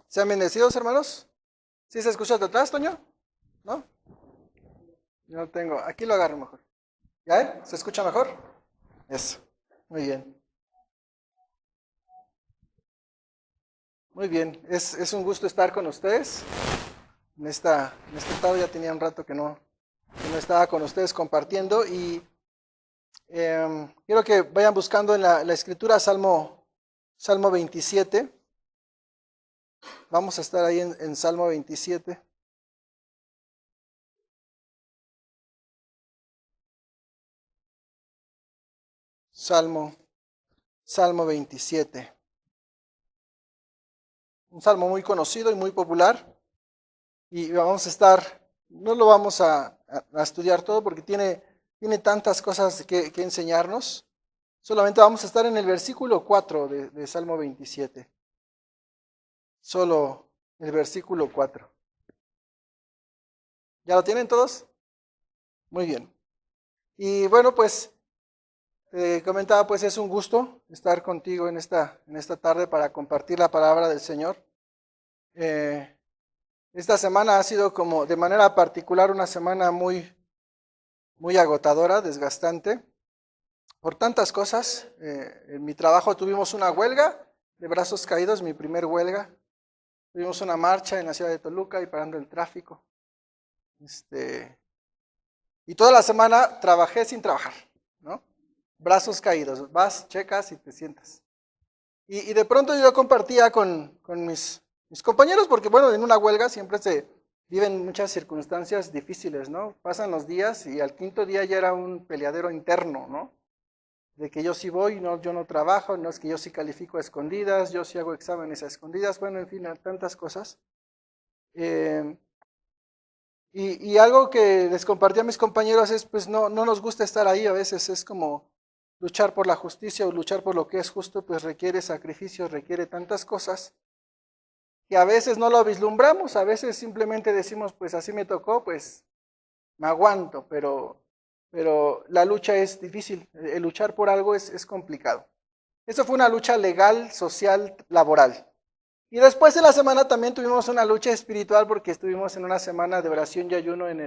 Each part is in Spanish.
Sean bendecidos, hermanos. ¿Sí se escucha de atrás, Toño? ¿No? Yo no tengo. Aquí lo agarro mejor. ¿Ya? ¿Se escucha mejor? Eso. Muy bien. Muy bien. Es un gusto estar con ustedes. En esta tarde ya tenía un rato que no estaba con ustedes compartiendo y quiero que vayan buscando en la escritura Salmo 27. Vamos a estar ahí en Salmo 27. Salmo 27. Un salmo muy conocido y muy popular. Y vamos a estar, no lo vamos a estudiar todo porque tiene tantas cosas que enseñarnos. Solamente vamos a estar en el versículo 4 de Salmo 27. Solo el versículo 4. ¿Ya lo tienen todos? Muy bien. Y bueno, pues comentaba, pues es un gusto estar contigo en esta tarde para compartir la palabra del Señor. Esta semana ha sido como de manera particular una semana muy agotadora, desgastante, por tantas cosas. En mi trabajo tuvimos una huelga de brazos caídos, mi primer huelga. Tuvimos una marcha en la ciudad de Toluca y parando el tráfico. Y toda la semana trabajé sin trabajar, ¿no? Brazos caídos, vas, checas y te sientas. Y de pronto yo compartía con mis compañeros, porque bueno, en una huelga siempre se viven muchas circunstancias difíciles, ¿no? Pasan los días y al quinto día ya era un peleadero interno, ¿no? De que yo sí voy, no, yo no trabajo, no es que yo sí califico a escondidas, yo sí hago exámenes a escondidas, bueno, en fin, tantas cosas. Y algo que les compartí a mis compañeros es, pues no nos gusta estar ahí, a veces es como luchar por la justicia o luchar por lo que es justo, pues requiere sacrificios, requiere tantas cosas, que a veces no lo vislumbramos, a veces simplemente decimos, pues así me tocó, pues me aguanto, pero la lucha es difícil, el luchar por algo es complicado. Eso fue una lucha legal, social, laboral. Y después de la semana también tuvimos una lucha espiritual porque estuvimos en una semana de oración y ayuno en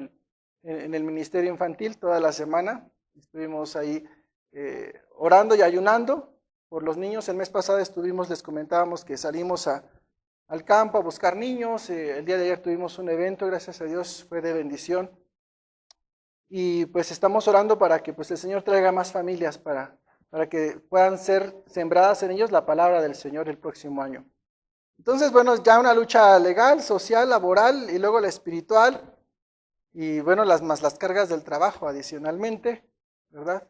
el ministerio infantil toda la semana. Estuvimos ahí orando y ayunando por los niños. El mes pasado les comentábamos que salimos al campo a buscar niños. El día de ayer tuvimos un evento, gracias a Dios, fue de bendición. Y pues estamos orando para que pues el Señor traiga más familias para que puedan ser sembradas en ellos la palabra del Señor el próximo año. Entonces, bueno, ya una lucha legal, social, laboral y luego la espiritual y bueno, las cargas del trabajo adicionalmente, ¿verdad?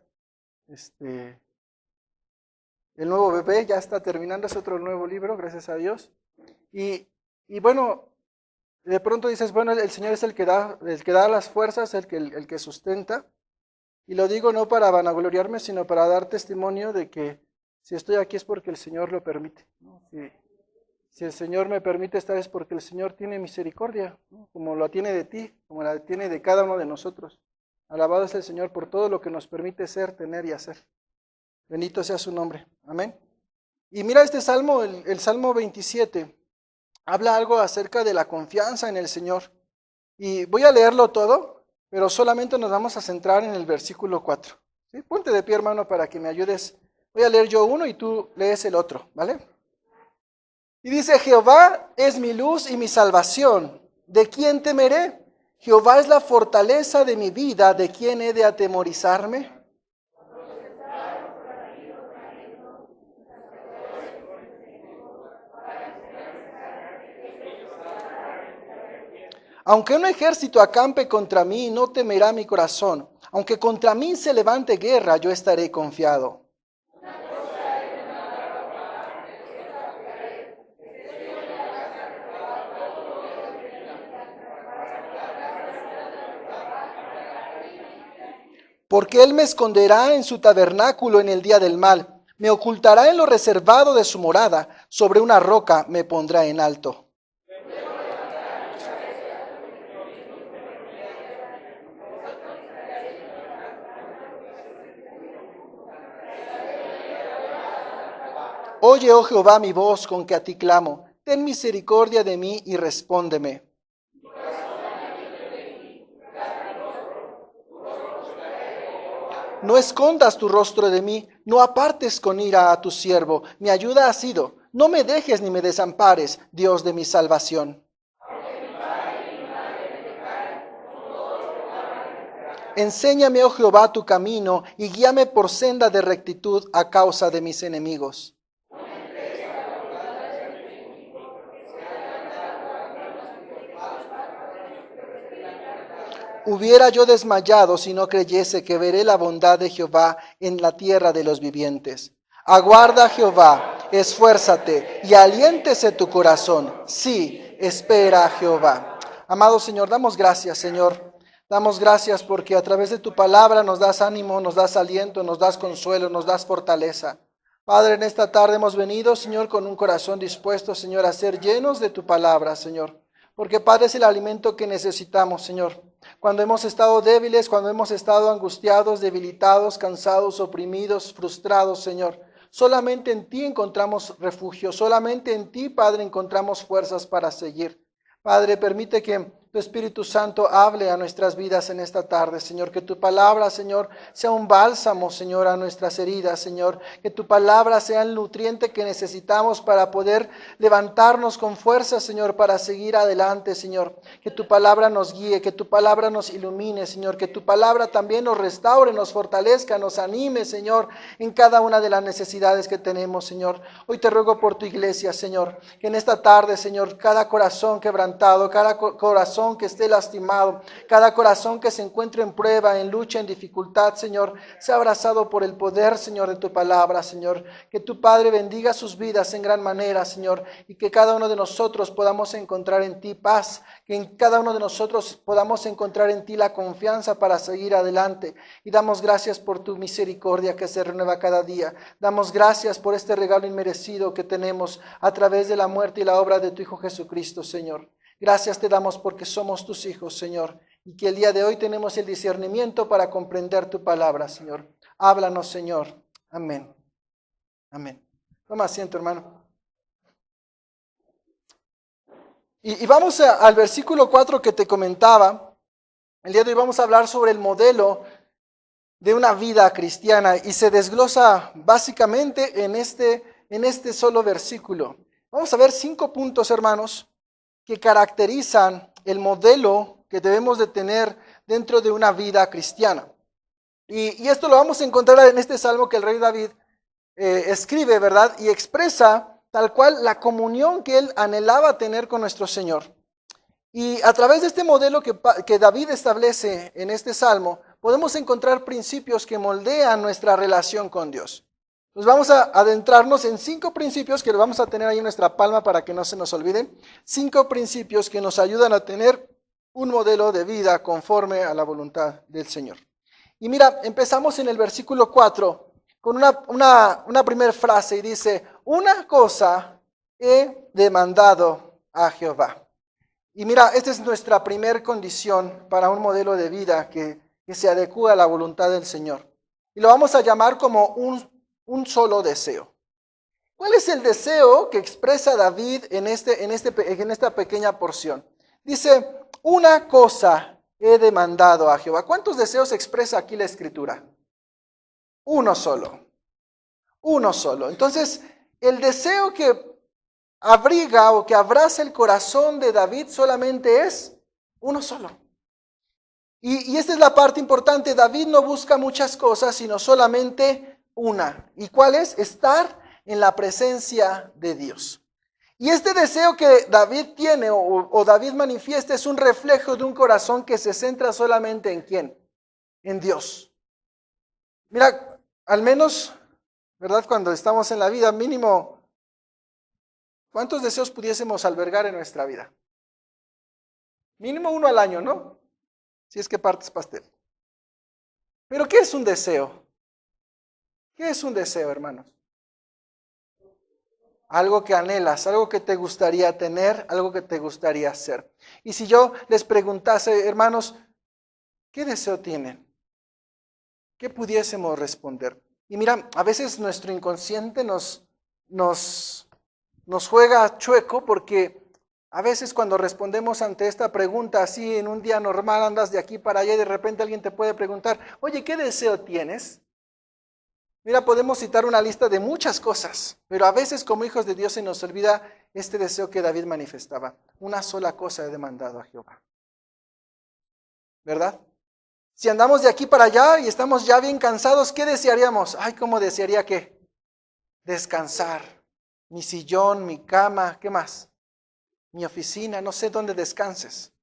El nuevo bebé ya está terminando, es otro nuevo libro, gracias a Dios. Y bueno, de pronto dices, bueno, el Señor es el que da las fuerzas, el que sustenta. Y lo digo no para vanagloriarme, sino para dar testimonio de que si estoy aquí es porque el Señor lo permite, ¿no? Si el Señor me permite estar es porque el Señor tiene misericordia, ¿no? Como la tiene de ti, como la tiene de cada uno de nosotros. Alabado es el Señor por todo lo que nos permite ser, tener y hacer. Bendito sea su nombre. Amén. Y mira este salmo, el Salmo 27, habla algo acerca de la confianza en el Señor. Y voy a leerlo todo, pero solamente nos vamos a centrar en el versículo 4. ¿Sí? Ponte de pie, hermano, para que me ayudes. Voy a leer yo uno y tú lees el otro, ¿vale? Y dice, Jehová es mi luz y mi salvación, ¿de quién temeré? Jehová es la fortaleza de mi vida, ¿de quién he de atemorizarme? Aunque un ejército acampe contra mí, no temerá mi corazón. Aunque contra mí se levante guerra, yo estaré confiado. Porque él me esconderá en su tabernáculo en el día del mal, me ocultará en lo reservado de su morada, sobre una roca me pondrá en alto. Oye, oh Jehová, mi voz con que a ti clamo. Ten misericordia de mí y respóndeme. No escondas tu rostro de mí, no apartes con ira a tu siervo. Mi ayuda ha sido. No me dejes ni me desampares, Dios de mi salvación. Enséñame, oh Jehová, tu camino y guíame por senda de rectitud a causa de mis enemigos. Hubiera yo desmayado si no creyese que veré la bondad de Jehová en la tierra de los vivientes. Aguarda, Jehová, esfuérzate y aliéntese tu corazón. Sí, espera a Jehová. Amado Señor, damos gracias, Señor. Damos gracias porque a través de tu palabra nos das ánimo, nos das aliento, nos das consuelo, nos das fortaleza. Padre, en esta tarde hemos venido, Señor, con un corazón dispuesto, Señor, a ser llenos de tu palabra, Señor. Porque, Padre, es el alimento que necesitamos, Señor. Cuando hemos estado débiles, cuando hemos estado angustiados, debilitados, cansados, oprimidos, frustrados, Señor. Solamente en ti encontramos refugio, solamente en ti, Padre, encontramos fuerzas para seguir. Padre, permite que tu Espíritu Santo hable a nuestras vidas en esta tarde, Señor. Que tu palabra, Señor, sea un bálsamo, Señor, a nuestras heridas, Señor. Que tu palabra sea el nutriente que necesitamos para poder levantarnos con fuerza, Señor, para seguir adelante, Señor. Que tu palabra nos guíe, que tu palabra nos ilumine, Señor. Que tu palabra también nos restaure, nos fortalezca, nos anime, Señor, en cada una de las necesidades que tenemos, Señor. Hoy te ruego por tu iglesia, Señor, que en esta tarde, Señor, cada corazón quebrantado, cada corazón que esté lastimado, cada corazón que se encuentre en prueba, en lucha, en dificultad, Señor, sea abrazado por el poder, Señor, de tu palabra, Señor. Que tu Padre bendiga sus vidas en gran manera, Señor, y que cada uno de nosotros podamos encontrar en ti paz, que en cada uno de nosotros podamos encontrar en ti la confianza para seguir adelante. Y damos gracias por tu misericordia que se renueva cada día. Damos gracias por este regalo inmerecido que tenemos a través de la muerte y la obra de tu Hijo Jesucristo, Señor. Gracias te damos porque somos tus hijos, Señor, y que el día de hoy tenemos el discernimiento para comprender tu palabra, Señor. Háblanos, Señor. Amén. Amén. Toma asiento, hermano. Y vamos al versículo 4 que te comentaba. El día de hoy vamos a hablar sobre el modelo de una vida cristiana y se desglosa básicamente en este solo versículo. Vamos a ver 5 puntos, hermanos, que caracterizan el modelo que debemos de tener dentro de una vida cristiana. Y esto lo vamos a encontrar en este salmo que el rey David escribe, ¿verdad? Y expresa tal cual la comunión que él anhelaba tener con nuestro Señor. Y a través de este modelo que David establece en este salmo, podemos encontrar principios que moldean nuestra relación con Dios. Pues vamos a adentrarnos en 5 principios que lo vamos a tener ahí en nuestra palma para que no se nos olviden. 5 principios que nos ayudan a tener un modelo de vida conforme a la voluntad del Señor. Y mira, empezamos en el versículo 4 con una primera frase y dice, una cosa he demandado a Jehová. Y mira, esta es nuestra primera condición para un modelo de vida que se adecúa a la voluntad del Señor. Y lo vamos a llamar como un solo deseo. ¿Cuál es el deseo que expresa David en esta pequeña porción? Dice, una cosa he demandado a Jehová. ¿Cuántos deseos expresa aquí la Escritura? Uno solo. Uno solo. Entonces, el deseo que abriga o que abraza el corazón de David solamente es uno solo. Y esta es la parte importante. David no busca muchas cosas, sino solamente una. ¿Y cuál es? Estar en la presencia de Dios. Y este deseo que David tiene o David manifiesta es un reflejo de un corazón que se centra solamente en ¿quién? En Dios. Mira, al menos, ¿verdad? Cuando estamos en la vida, mínimo, ¿cuántos deseos pudiésemos albergar en nuestra vida? Mínimo uno al año, ¿no? Si es que partes pastel. Pero ¿qué es un deseo? ¿Qué es un deseo, hermanos? Algo que anhelas, algo que te gustaría tener, algo que te gustaría hacer. Y si yo les preguntase, hermanos, ¿qué deseo tienen? ¿Qué pudiésemos responder? Y mira, a veces nuestro inconsciente nos nos juega chueco porque a veces cuando respondemos ante esta pregunta así en un día normal andas de aquí para allá y de repente alguien te puede preguntar, oye, ¿qué deseo tienes? Mira, podemos citar una lista de muchas cosas, pero a veces como hijos de Dios se nos olvida este deseo que David manifestaba. Una sola cosa he demandado a Jehová. ¿Verdad? Si andamos de aquí para allá y estamos ya bien cansados, ¿qué desearíamos? Ay, ¿cómo desearía qué? Descansar. Mi sillón, mi cama, ¿qué más? Mi oficina, no sé dónde descanses.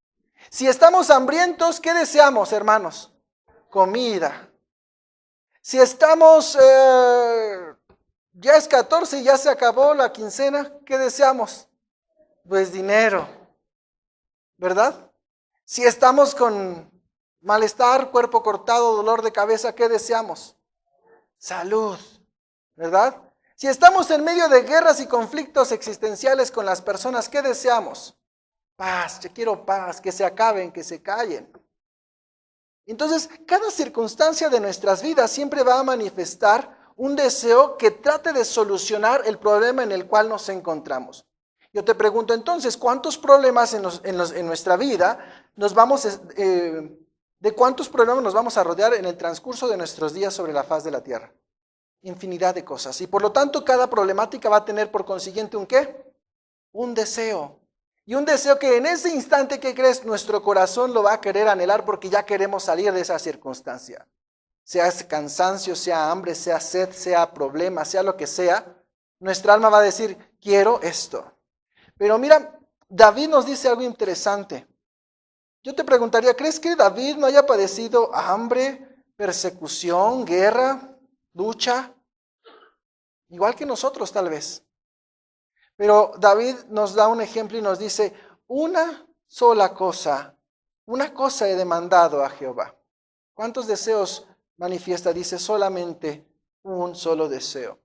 Si estamos hambrientos, ¿qué deseamos, hermanos? Comida. Si estamos, ya es 14 y ya se acabó la quincena, ¿qué deseamos? Pues dinero, ¿verdad? Si estamos con malestar, cuerpo cortado, dolor de cabeza, ¿qué deseamos? Salud, ¿verdad? Si estamos en medio de guerras y conflictos existenciales con las personas, ¿qué deseamos? Paz, yo quiero paz, que se acaben, que se callen. Entonces, cada circunstancia de nuestras vidas siempre va a manifestar un deseo que trate de solucionar el problema en el cual nos encontramos. Yo te pregunto entonces, ¿cuántos problemas en nuestra vida de cuántos problemas nos vamos a rodear en el transcurso de nuestros días sobre la faz de la tierra? Infinidad de cosas. Y por lo tanto, cada problemática va a tener por consiguiente ¿un qué? Un deseo. Y un deseo que en ese instante, ¿qué crees? Nuestro corazón lo va a querer anhelar porque ya queremos salir de esa circunstancia. Sea cansancio, sea hambre, sea sed, sea problema, sea lo que sea, nuestra alma va a decir, quiero esto. Pero mira, David nos dice algo interesante. Yo te preguntaría, ¿crees que David no haya padecido hambre, persecución, guerra, lucha? Igual que nosotros tal vez. Pero David nos da un ejemplo y nos dice, una cosa he demandado a Jehová. ¿Cuántos deseos manifiesta? Dice solamente un solo deseo.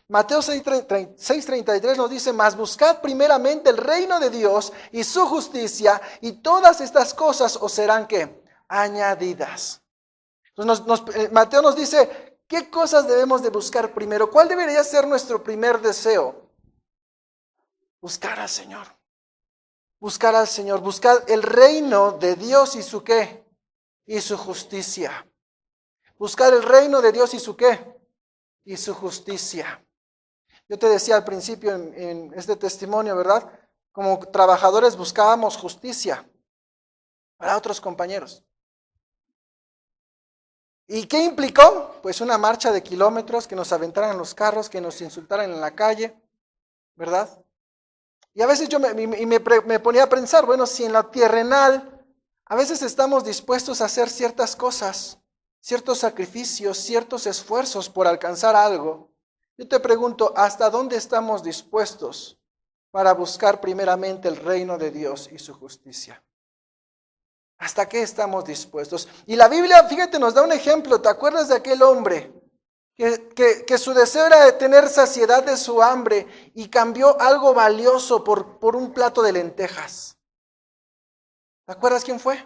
Mateo 6:33 nos dice, mas buscad primeramente el reino de Dios y su justicia, y todas estas cosas os serán ¿qué? Añadidas. Entonces Mateo nos dice, ¿qué cosas debemos de buscar primero? ¿Cuál debería ser nuestro primer deseo? Buscar al Señor. Buscar al Señor. Buscar el reino de Dios y su ¿qué? Y su justicia. Buscar el reino de Dios y su ¿qué? Y su justicia. Yo te decía al principio en este testimonio, ¿verdad? Como trabajadores buscábamos justicia para otros compañeros. ¿Y qué implicó? Pues una marcha de kilómetros, que nos aventaran los carros, que nos insultaran en la calle, ¿verdad? Y a veces yo me ponía a pensar, bueno, si en la terrenal a veces estamos dispuestos a hacer ciertas cosas, ciertos sacrificios, ciertos esfuerzos por alcanzar algo, yo te pregunto, ¿hasta dónde estamos dispuestos para buscar primeramente el reino de Dios y su justicia? ¿Hasta qué estamos dispuestos? Y la Biblia, fíjate, nos da un ejemplo. ¿Te acuerdas de aquel hombre que su deseo era de tener saciedad de su hambre y cambió algo valioso por un plato de lentejas? ¿Te acuerdas quién fue?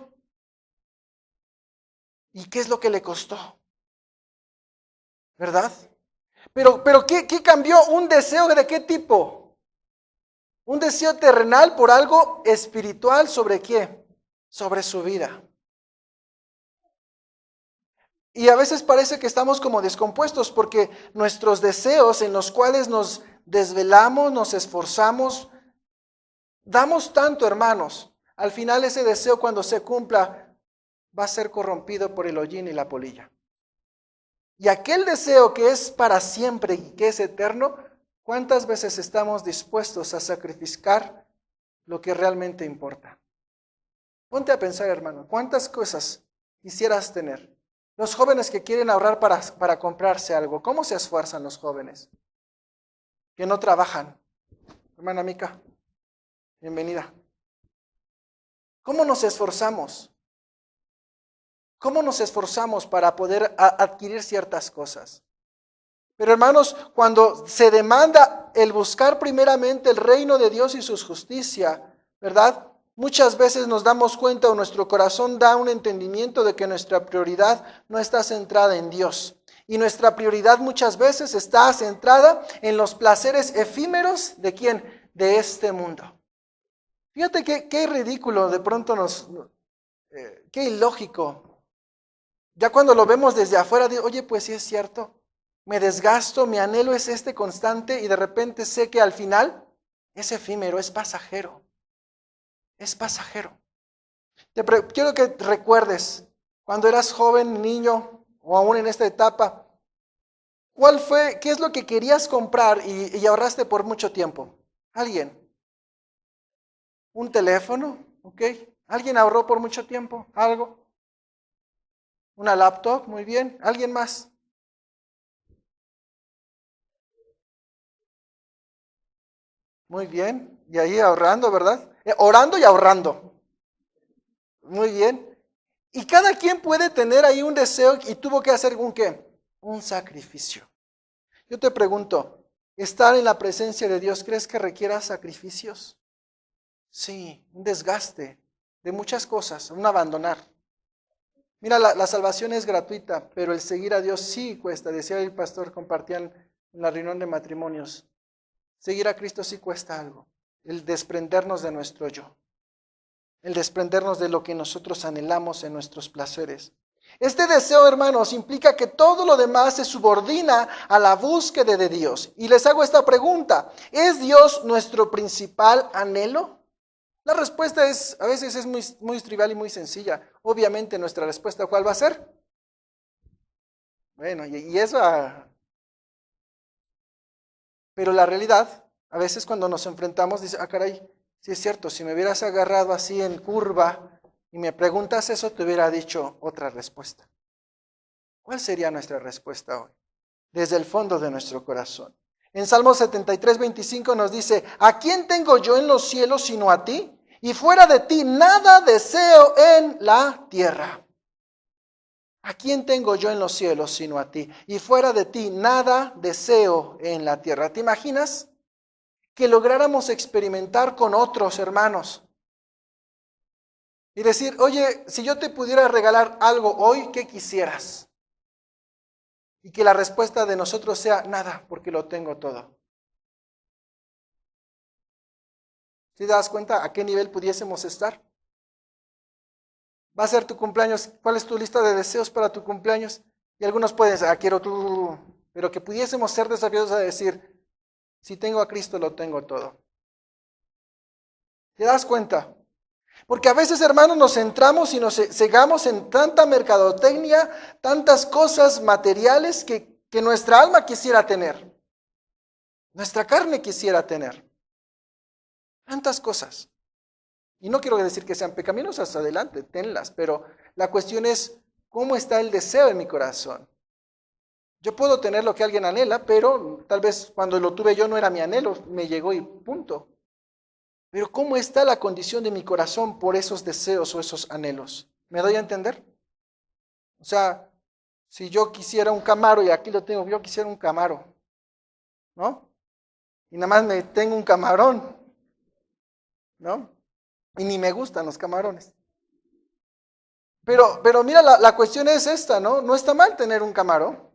¿Y qué es lo que le costó? ¿Verdad? Pero ¿qué cambió? ¿Un deseo de qué tipo? Un deseo terrenal por algo espiritual. ¿Sobre qué? Sobre su vida. Y a veces parece que estamos como descompuestos porque nuestros deseos en los cuales nos desvelamos, nos esforzamos, damos tanto, hermanos. Al final ese deseo cuando se cumpla va a ser corrompido por el hollín y la polilla. Y aquel deseo que es para siempre y que es eterno, ¿cuántas veces estamos dispuestos a sacrificar lo que realmente importa? Ponte a pensar, hermano, ¿cuántas cosas quisieras tener? Los jóvenes que quieren ahorrar para comprarse algo, ¿cómo se esfuerzan los jóvenes? Que no trabajan. Hermana Mica, bienvenida. ¿Cómo nos esforzamos? ¿Cómo nos esforzamos para poder adquirir ciertas cosas? Pero hermanos, cuando se demanda el buscar primeramente el reino de Dios y su justicia, ¿verdad? Muchas veces nos damos cuenta o nuestro corazón da un entendimiento de que nuestra prioridad no está centrada en Dios. Y nuestra prioridad muchas veces está centrada en los placeres efímeros ¿de quién? De este mundo. Fíjate qué ridículo de pronto qué ilógico. Ya cuando lo vemos desde afuera, digo, oye, pues sí es cierto, me desgasto, mi anhelo es este constante y de repente sé que al final es efímero, es pasajero. Es pasajero. Quiero que recuerdes, cuando eras joven, niño, o aún en esta etapa, qué es lo que querías comprar y ahorraste por mucho tiempo? ¿Alguien? ¿Un teléfono? ¿Ok? ¿Alguien ahorró por mucho tiempo? ¿Algo? ¿Una laptop? Muy bien. ¿Alguien más? Muy bien. Y ahí ahorrando, ¿verdad? Orando y ahorrando. Muy bien. Y cada quien puede tener ahí un deseo y tuvo que hacer un ¿qué? Un sacrificio. Yo te pregunto, ¿estar en la presencia de Dios crees que requiera sacrificios? Sí, un desgaste de muchas cosas, un abandonar. Mira, la salvación es gratuita, pero el seguir a Dios sí cuesta. Decía el pastor, compartían en la reunión de matrimonios. Seguir a Cristo sí cuesta algo. El desprendernos de nuestro yo. El desprendernos de lo que nosotros anhelamos en nuestros placeres. Este deseo, hermanos, implica que todo lo demás se subordina a la búsqueda de Dios. Y les hago esta pregunta, ¿es Dios nuestro principal anhelo? La respuesta a veces es muy trivial y muy sencilla. Obviamente nuestra respuesta, ¿cuál va a ser? Bueno, y eso, pero la realidad, a veces cuando nos enfrentamos, dice, caray, sí es cierto, si me hubieras agarrado así en curva y me preguntas eso, te hubiera dicho otra respuesta. ¿Cuál sería nuestra respuesta hoy? Desde el fondo de nuestro corazón. En Salmo 73:25 nos dice, ¿a quién tengo yo en los cielos sino a ti? Y fuera de ti nada deseo en la tierra. ¿A quién tengo yo en los cielos sino a ti? Y fuera de ti nada deseo en la tierra. ¿Te imaginas que lográramos experimentar con otros hermanos? Y decir, oye, si yo te pudiera regalar algo hoy, ¿qué quisieras? Y que la respuesta de nosotros sea, nada, porque lo tengo todo. ¿Sí te das cuenta a qué nivel pudiésemos estar? Va a ser tu cumpleaños, ¿cuál es tu lista de deseos para tu cumpleaños? Y algunos pueden decir, quiero tú, pero que pudiésemos ser desafiados a decir, si tengo a Cristo lo tengo todo. ¿Te das cuenta? Porque a veces, hermanos, nos centramos y nos cegamos en tanta mercadotecnia, tantas cosas materiales que nuestra alma quisiera tener, nuestra carne quisiera tener. Tantas cosas. Y no quiero decir que sean pecaminosas, adelante, tenlas, pero la cuestión es, ¿cómo está el deseo en mi corazón? Yo puedo tener lo que alguien anhela, pero tal vez cuando lo tuve yo no era mi anhelo, me llegó y punto. Pero ¿cómo está la condición de mi corazón por esos deseos o esos anhelos? ¿Me doy a entender? O sea, si yo quisiera un Camaro, y aquí lo tengo, yo quisiera un Camaro, ¿no? Y nada más me tengo un camarón, ¿no? Y ni me gustan los camarones. Pero mira, la cuestión es esta, ¿no? No está mal tener un Camaro.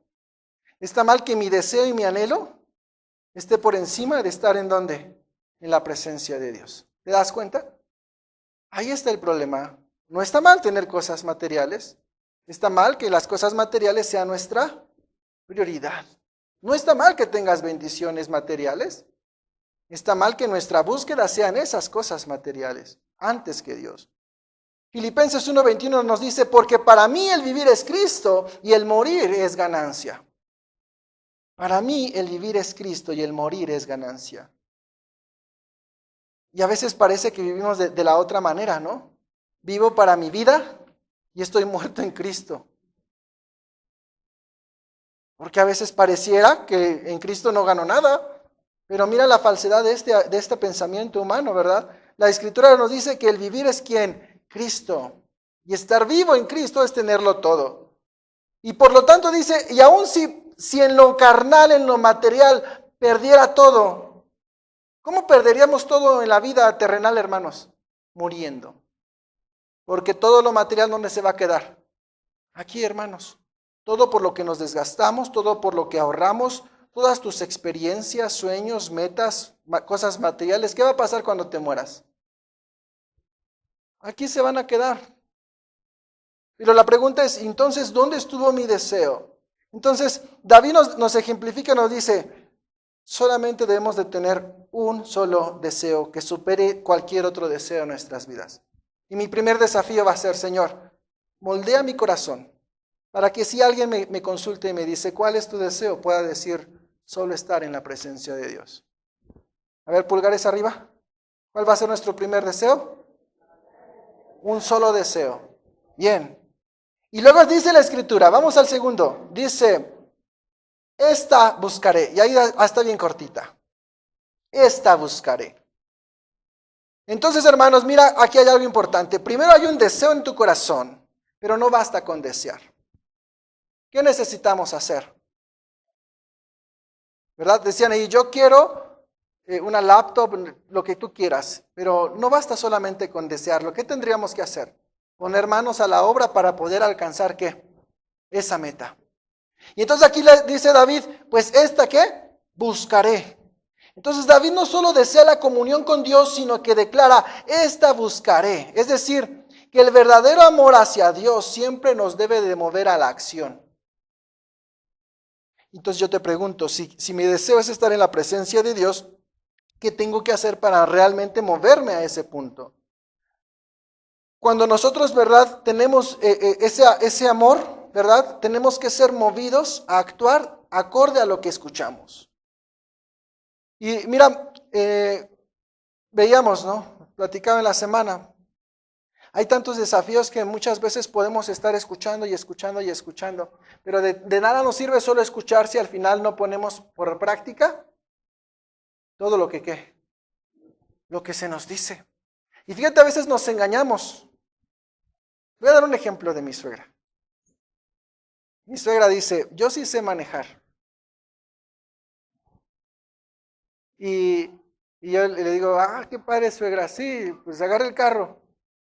Está mal que mi deseo y mi anhelo esté por encima de estar ¿en dónde? En la presencia de Dios. ¿Te das cuenta? Ahí está el problema. No está mal tener cosas materiales. Está mal que las cosas materiales sean nuestra prioridad. No está mal que tengas bendiciones materiales. Está mal que nuestra búsqueda sean esas cosas materiales antes que Dios. Filipenses 1:21 nos dice, porque para mí el vivir es Cristo y el morir es ganancia. Para mí el vivir es Cristo y el morir es ganancia. Y a veces parece que vivimos de la otra manera, ¿no? Vivo para mi vida y estoy muerto en Cristo. Porque a veces pareciera que en Cristo no gano nada. Pero mira la falsedad de este pensamiento humano, ¿verdad? La Escritura nos dice que el vivir es ¿quién? Cristo. Y estar vivo en Cristo es tenerlo todo. Y por lo tanto dice, y aun si en lo carnal, en lo material, perdiera todo, ¿cómo perderíamos todo en la vida terrenal, hermanos? Muriendo. Porque todo lo material, ¿dónde se va a quedar? Aquí, hermanos. todo por lo que nos desgastamos, todo por lo que ahorramos, todas tus experiencias, sueños, metas, cosas materiales. ¿Qué va a pasar cuando te mueras? Aquí se van a quedar. Pero la pregunta es, entonces, ¿dónde estuvo mi deseo? Entonces, David nos ejemplifica, nos dice, solamente debemos de tener un solo deseo que supere cualquier otro deseo en nuestras vidas. Y mi primer desafío va a ser, Señor, moldea mi corazón, para que si alguien me consulte y me dice, ¿cuál es tu deseo?, pueda decir, solo estar en la presencia de Dios. A ver, pulgares arriba. ¿Cuál va a ser nuestro primer deseo? Un solo deseo. Bien. Y luego dice la Escritura, vamos al segundo, dice, esta buscaré, y ahí está bien cortita, esta buscaré. Entonces, hermanos, mira, aquí hay algo importante. Primero hay un deseo en tu corazón, pero no basta con desear. ¿Qué necesitamos hacer? ¿Verdad? Decían ahí, yo quiero una laptop, lo que tú quieras, pero no basta solamente con desearlo. ¿Qué tendríamos que hacer? Poner manos a la obra para poder alcanzar, ¿qué? Esa meta. Y entonces aquí le dice David, pues esta, ¿qué? Buscaré. Entonces David no solo desea la comunión con Dios, sino que declara, esta buscaré. Es decir, que el verdadero amor hacia Dios siempre nos debe de mover a la acción. Entonces yo te pregunto, si mi deseo es estar en la presencia de Dios, ¿qué tengo que hacer para realmente moverme a ese punto? Cuando nosotros, ¿verdad?, tenemos ese amor, ¿verdad?, tenemos que ser movidos a actuar acorde a lo que escuchamos. Y mira, veíamos, ¿no?, platicaba en la semana, hay tantos desafíos que muchas veces podemos estar escuchando y escuchando y escuchando, pero de nada nos sirve solo escuchar si al final no ponemos por práctica todo lo que se nos dice. Y fíjate, a veces nos engañamos. Voy a dar un ejemplo de mi suegra. Mi suegra dice, yo sí sé manejar. Y yo le digo, qué padre, suegra, sí, pues agarra el carro.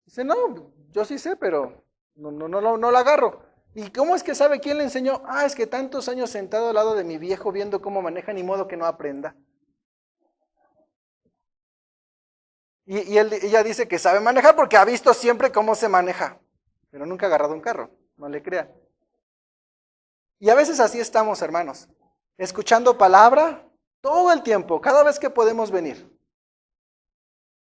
Dice, no, yo sí sé, pero no la agarro. ¿Y cómo es que sabe quién le enseñó? Es que tantos años sentado al lado de mi viejo viendo cómo maneja, ni modo que no aprenda. Y ella dice que sabe manejar porque ha visto siempre cómo se maneja, pero nunca ha agarrado un carro, no le crean. Y a veces así estamos, hermanos, escuchando palabra todo el tiempo, cada vez que podemos venir,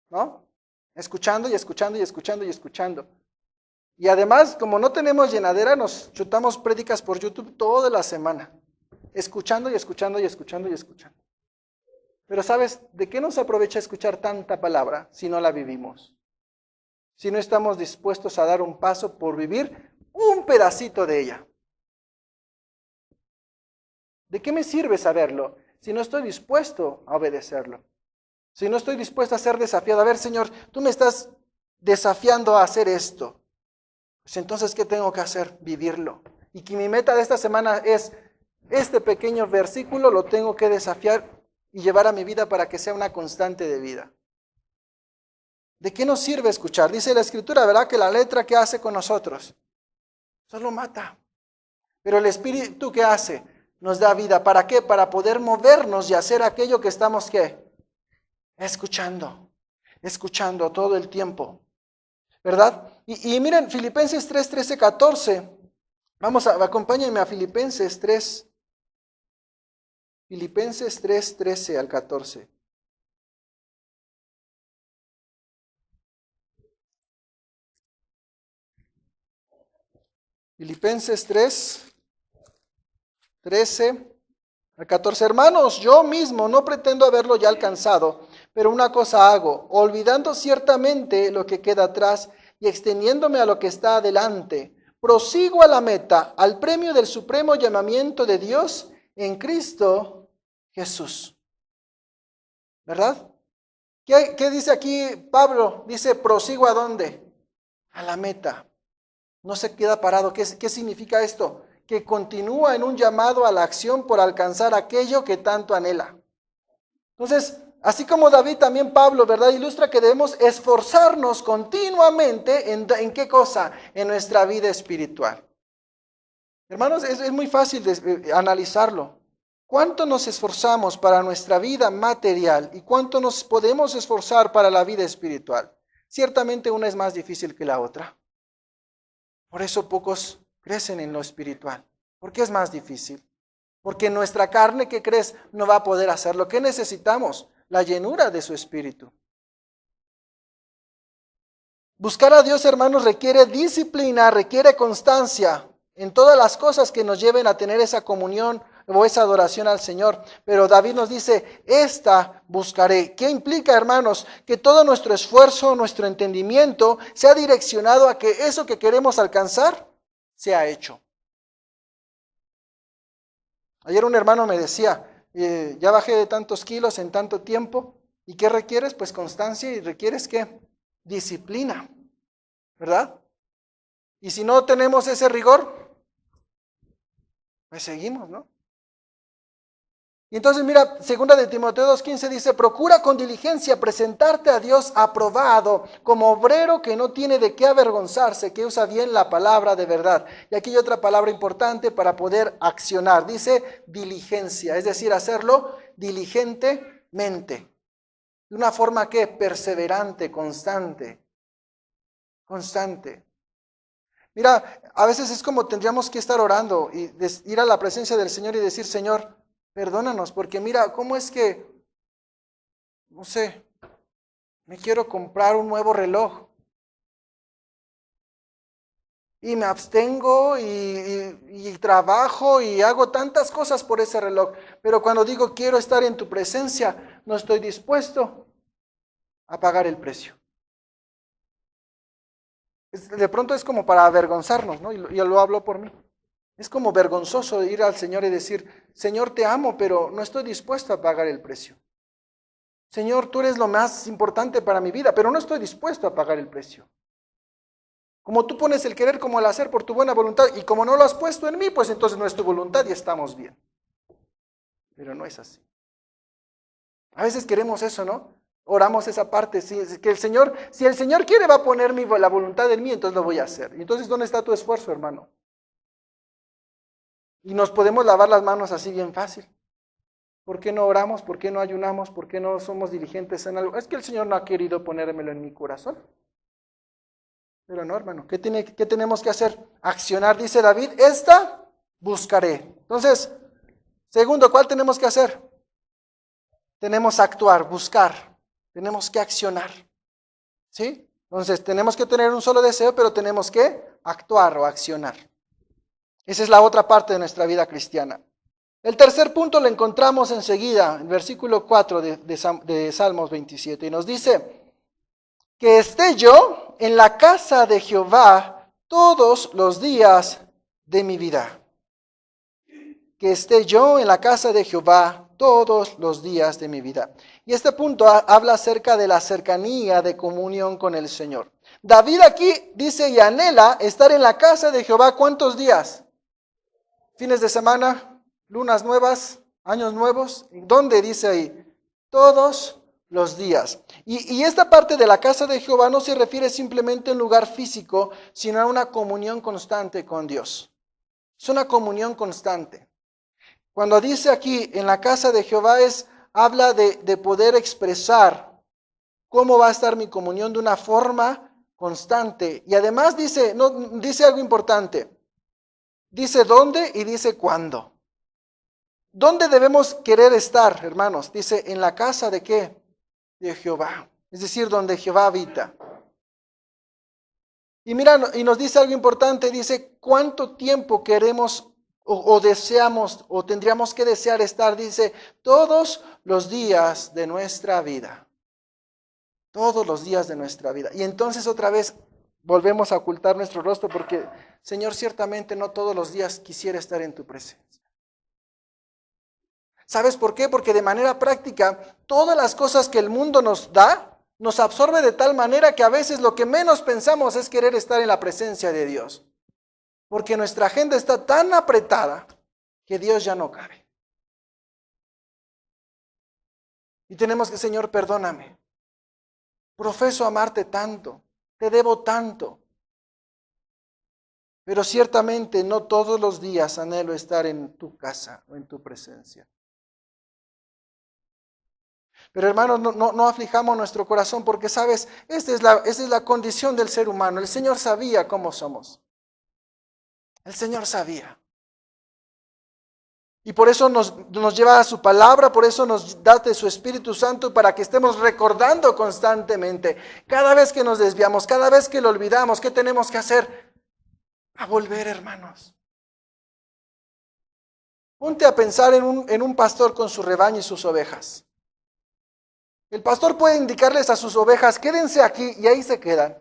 ¿no? Escuchando y escuchando y escuchando y escuchando. Y además, como no tenemos llenadera, nos chutamos prédicas por YouTube toda la semana, escuchando y escuchando y escuchando y escuchando. Pero ¿sabes de qué nos aprovecha escuchar tanta palabra si no la vivimos? Si no estamos dispuestos a dar un paso por vivir un pedacito de ella. ¿De qué me sirve saberlo si no estoy dispuesto a obedecerlo? Si no estoy dispuesto a ser desafiado. A ver, Señor, tú me estás desafiando a hacer esto. Pues entonces, ¿qué tengo que hacer? Vivirlo. Y que mi meta de esta semana es, este pequeño versículo lo tengo que desafiar y llevar a mi vida para que sea una constante de vida. ¿De qué nos sirve escuchar? Dice la Escritura, ¿verdad?, que la letra, ¿qué hace con nosotros? Solo mata. Pero el Espíritu, ¿qué hace? Nos da vida. ¿Para qué? Para poder movernos y hacer aquello que estamos, ¿qué? Escuchando todo el tiempo, ¿verdad? Y miren, Filipenses 3, 13, 14. Acompáñenme a Filipenses 3. Filipenses 3, 13 al 14. Filipenses 3, 13 al 14. Hermanos, yo mismo no pretendo haberlo ya alcanzado, pero una cosa hago, olvidando ciertamente lo que queda atrás y extendiéndome a lo que está adelante, prosigo a la meta, al premio del supremo llamamiento de Dios en Cristo Jesús. ¿Verdad? ¿Qué dice aquí Pablo? Dice, prosigo ¿a dónde? A la meta. No se queda parado. ¿Qué significa esto? Que continúa en un llamado a la acción por alcanzar aquello que tanto anhela. Entonces, así como David, también Pablo, ¿verdad?, ilustra que debemos esforzarnos continuamente ¿en qué cosa? En nuestra vida espiritual. Hermanos, es muy fácil analizarlo. ¿Cuánto nos esforzamos para nuestra vida material y cuánto nos podemos esforzar para la vida espiritual? Ciertamente una es más difícil que la otra. Por eso pocos crecen en lo espiritual. ¿Por qué es más difícil? Porque nuestra carne, ¿qué crees? No va a poder hacerlo. ¿Qué necesitamos? La llenura de su espíritu. Buscar a Dios, hermanos, requiere disciplina, requiere constancia en todas las cosas que nos lleven a tener esa comunión o esa adoración al Señor. Pero David nos dice, esta buscaré. ¿Qué implica, hermanos? Que todo nuestro esfuerzo, nuestro entendimiento sea direccionado a que eso que queremos alcanzar sea hecho. Ayer un hermano me decía, ya bajé de tantos kilos en tanto tiempo. ¿Y qué requieres? Pues constancia. ¿Y requieres qué? Disciplina, ¿verdad? Y si no tenemos ese rigor, pues seguimos, ¿no? Y entonces mira, segunda de Timoteo 2:15 dice, procura con diligencia presentarte a Dios aprobado, como obrero que no tiene de qué avergonzarse, que usa bien la palabra de verdad. Y aquí hay otra palabra importante para poder accionar, dice diligencia, es decir, hacerlo diligentemente, de una forma que perseverante, constante. Mira, a veces es como tendríamos que estar orando y ir a la presencia del Señor y decir, Señor, perdónanos, porque mira, ¿cómo es que, no sé, me quiero comprar un nuevo reloj? Y me abstengo y trabajo y hago tantas cosas por ese reloj, pero cuando digo quiero estar en tu presencia, no estoy dispuesto a pagar el precio. De pronto es como para avergonzarnos, ¿no? Y lo hablo por mí. Es como vergonzoso ir al Señor y decir, Señor, te amo, pero no estoy dispuesto a pagar el precio. Señor, tú eres lo más importante para mi vida, pero no estoy dispuesto a pagar el precio. Como tú pones el querer como el hacer por tu buena voluntad, y como no lo has puesto en mí, pues entonces no es tu voluntad y estamos bien. Pero no es así. A veces queremos eso, ¿no? Oramos esa parte, sí, que si el Señor quiere va a poner la voluntad en mí, entonces lo voy a hacer. Y entonces, ¿dónde está tu esfuerzo, hermano? Y nos podemos lavar las manos así bien fácil. ¿Por qué no oramos? ¿Por qué no ayunamos? ¿Por qué no somos diligentes en algo? Es que el Señor no ha querido ponérmelo en mi corazón. Pero no, hermano, ¿qué tenemos que hacer? Accionar, dice David, esta buscaré. Entonces, segundo, ¿cuál tenemos que hacer? Tenemos actuar, buscar, tenemos que accionar. ¿Sí? Entonces, tenemos que tener un solo deseo, pero tenemos que actuar o accionar. Esa es la otra parte de nuestra vida cristiana. El tercer punto lo encontramos enseguida, en el versículo 4 de Salmos 27, y nos dice, que esté yo en la casa de Jehová todos los días de mi vida. Que esté yo en la casa de Jehová todos los días de mi vida. Y este punto habla acerca de la cercanía de comunión con el Señor. David aquí dice y anhela estar en la casa de Jehová, ¿cuántos días? ¿Fines de semana? ¿Lunas nuevas? ¿Años nuevos? ¿Dónde dice ahí? Todos los días. Y esta parte de la casa de Jehová no se refiere simplemente a un lugar físico, sino a una comunión constante con Dios. Es una comunión constante. Cuando dice aquí en la casa de Jehová habla de poder expresar cómo va a estar mi comunión de una forma constante. Y además dice algo importante. Dice dónde y dice cuándo. ¿Dónde debemos querer estar, hermanos? Dice, ¿en la casa de qué? De Jehová. Es decir, donde Jehová habita. Y mira, y nos dice algo importante, dice, ¿cuánto tiempo queremos o deseamos o tendríamos que desear estar? Dice, todos los días de nuestra vida. Todos los días de nuestra vida. Y entonces otra vez volvemos a ocultar nuestro rostro porque, Señor, ciertamente no todos los días quisiera estar en tu presencia. ¿Sabes por qué? Porque de manera práctica, todas las cosas que el mundo nos da, nos absorbe de tal manera que a veces lo que menos pensamos es querer estar en la presencia de Dios. Porque nuestra agenda está tan apretada que Dios ya no cabe. Y tenemos que, Señor, perdóname. Profeso amarte tanto, te debo tanto. Pero ciertamente no todos los días anhelo estar en tu casa o en tu presencia. Pero hermanos, no aflijamos nuestro corazón porque, ¿sabes? Esta es la condición del ser humano. El Señor sabía cómo somos. El Señor sabía. Y por eso nos lleva a su palabra, por eso nos da de su Espíritu Santo para que estemos recordando constantemente. Cada vez que nos desviamos, cada vez que lo olvidamos, ¿qué tenemos que hacer? A volver, hermanos. Ponte a pensar en un pastor con su rebaño y sus ovejas. El pastor puede indicarles a sus ovejas, quédense aquí, y ahí se quedan.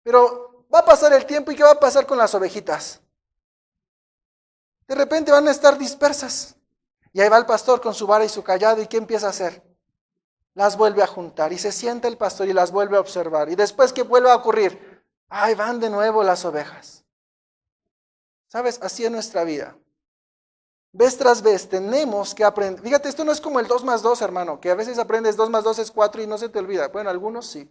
Pero va a pasar el tiempo, ¿y qué va a pasar con las ovejitas? De repente van a estar dispersas. Y ahí va el pastor con su vara y su cayado, ¿y qué empieza a hacer? Las vuelve a juntar, y se sienta el pastor y las vuelve a observar. Y después, ¿qué vuelve a ocurrir? Ahí van de nuevo las ovejas. ¿Sabes? Así es nuestra vida. Vez tras vez tenemos que aprender. Fíjate, esto no es como el 2 más 2, hermano, que a veces aprendes 2 más 2 es 4 y no se te olvida. Bueno, algunos sí.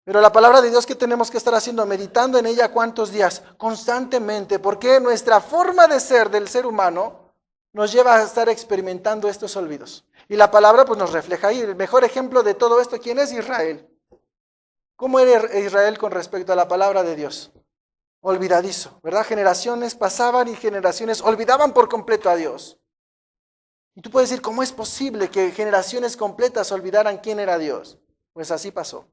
Pero la palabra de Dios, ¿qué tenemos que estar haciendo? Meditando en ella ¿cuántos días? Constantemente, porque nuestra forma de ser del ser humano nos lleva a estar experimentando estos olvidos. Y la palabra pues nos refleja ahí. El mejor ejemplo de todo esto, ¿quién es? Israel. ¿Cómo era Israel con respecto a la palabra de Dios? Olvidadizo, ¿verdad? Generaciones pasaban y generaciones olvidaban por completo a Dios. Y tú puedes decir, ¿cómo es posible que generaciones completas olvidaran quién era Dios? Pues así pasó.